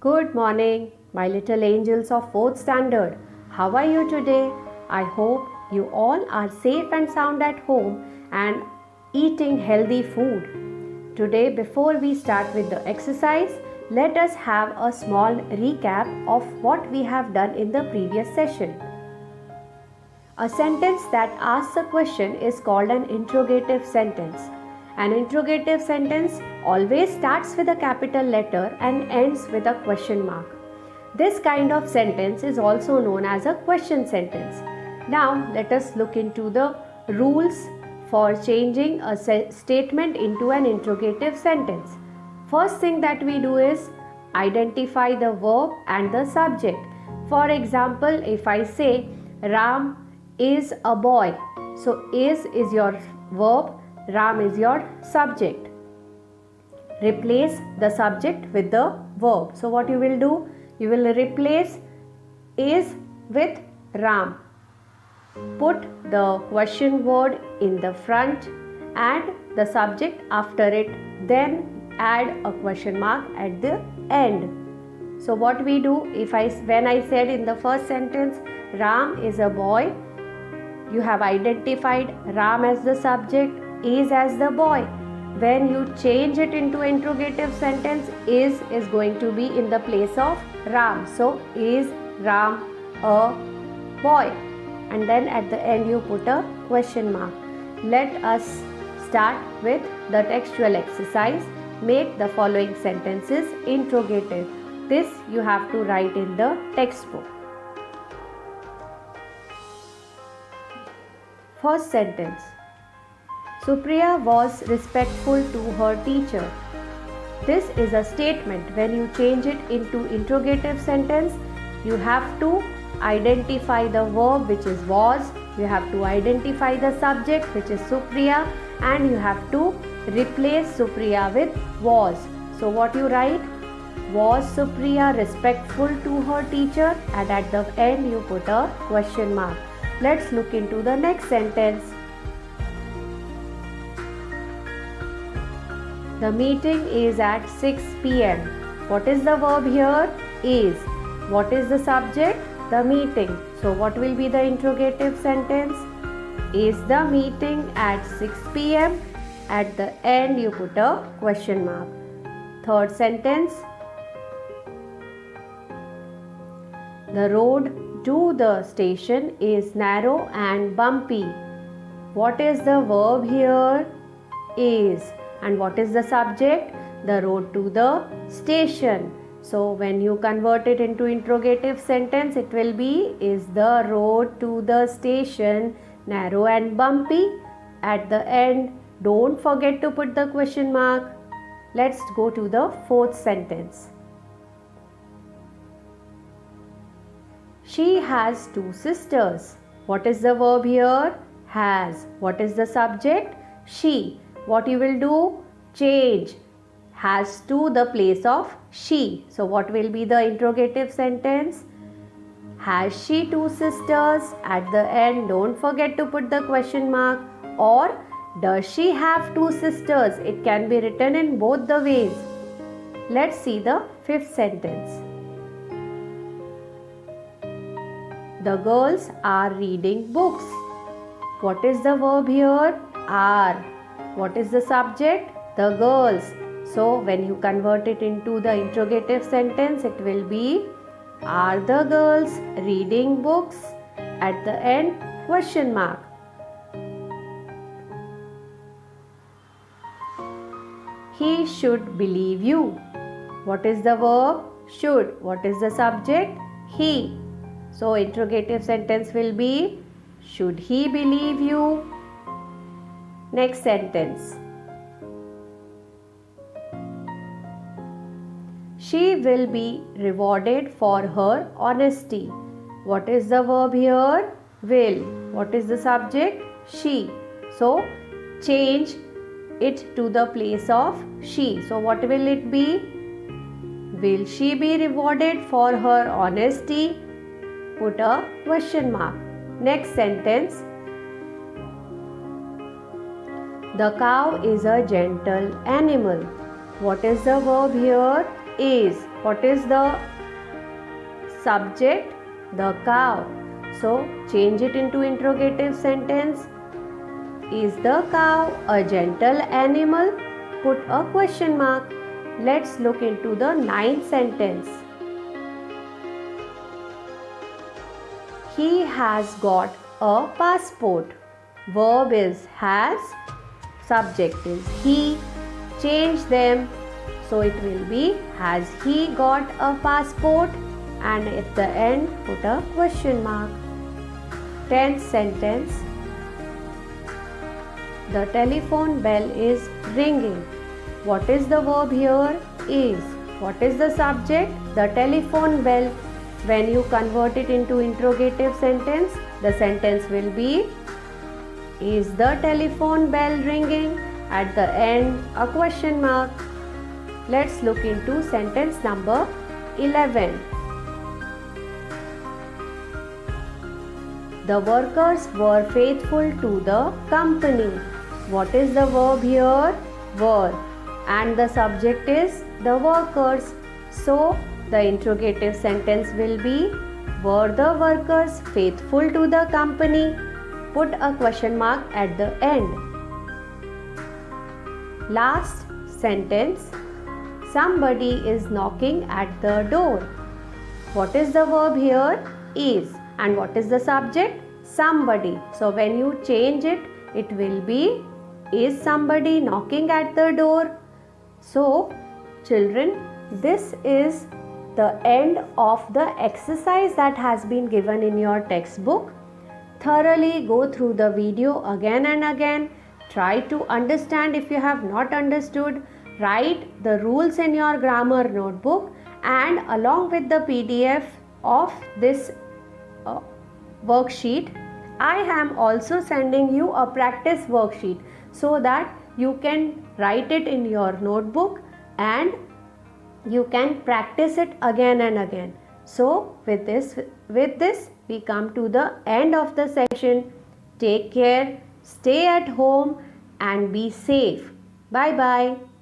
Good morning, my little angels of 4th standard. How are you today? I hope you all are safe and sound at home and eating healthy food. Today, before we start with the exercise, let us have a small recap of what we have done in the previous session. A sentence that asks a question is called an interrogative sentence. An interrogative sentence always starts with a capital letter and ends with a question mark. This kind of sentence is also known as a question sentence. Now, let us look into the rules for changing a statement into an interrogative sentence. First thing that we do is identify the verb and the subject. For example, if I say Ram is a boy, so is your verb, Ram is your subject. Replace the subject with the verb. So what you will do? You will replace is with Ram. Put the question word in the front and the subject after it. Then add a question mark at the end. So what we do, when I said in the first sentence, Ram is a boy, you have identified Ram as the subject, is as the boy. When you change it into interrogative sentence, is going to be in the place of Ram. So, is Ram a boy? And then at the end you put a question mark. Let us start with the textual exercise. Make the following sentences interrogative. This you have to write in the textbook. First sentence. Supriya was respectful to her teacher. This is a statement. When you change it into interrogative sentence, you have to identify the verb, which is was, you have to identify the subject, which is Supriya, and you have to replace Supriya with was. So what you write? Was Supriya respectful to her teacher? And at the end you put a question mark. Let's look into the next sentence. The meeting is at 6 p.m. What is the verb here? Is. What is the subject? The meeting. So what will be the interrogative sentence? Is the meeting at 6 p.m.? At the end you put a question mark. Third sentence. The road to the station is narrow and bumpy. What is the verb here? Is. And what is the subject? The road to the station. So when you convert it into interrogative sentence, it will be, is the road to the station narrow and bumpy? At the end, don't forget to put the question mark. Let's go to the fourth sentence. She has 2 sisters. What is the verb here? Has. What is the subject? She. What you will do? Change has to the place of she. So what will be the interrogative sentence? Has she 2 sisters? At the end, don't forget to put the question mark. Or does she have 2 sisters? It can be written in both the ways. Let's see the fifth sentence. The girls are reading books. What is the verb here? Are. What is the subject? The girls. So when you convert it into the interrogative sentence, it will be, are the girls reading books? At the end, question mark. He should believe you. What is the verb? Should. What is the subject? He. So interrogative sentence will be, should he believe you? Next sentence. She will be rewarded for her honesty. What is the verb here? Will. What is the subject? She. So change it to the place of she. So what will it be? Will she be rewarded for her honesty? Put a question mark. Next sentence. The cow is a gentle animal. What is the verb here? Is. What is the subject? The cow. So change it into interrogative sentence. Is the cow a gentle animal? Put a question mark. Let's look into the ninth sentence. He has got a passport. Verb is has. Subject is he. Change them. So it will be has he got a passport? And at the end put a question mark. 10th sentence. The telephone bell is ringing. What is the verb here? Is. What is the subject? The telephone bell. When you convert it into interrogative sentence, the sentence will be is the telephone bell ringing? At the end, a question mark. Let's look into sentence number 11. The workers were faithful to the company. What is the verb here? Were. And the subject is the workers. So, the interrogative sentence will be were the workers faithful to the company? Put a question mark at the end. Last sentence. Somebody is knocking at the door. What is the verb here? Is. And what is the subject? Somebody. So when you change it, it will be is somebody knocking at the door? So children, this is the end of the exercise that has been given in your textbook. Thoroughly go through the video again and again. Try to understand if you have not understood. Write the rules in your grammar notebook, and along with the PDF of this worksheet, I am also sending you a practice worksheet so that you can write it in your notebook and you can practice it again and again. So with this we come to the end of the session. Take care, stay at home and be safe. Bye bye.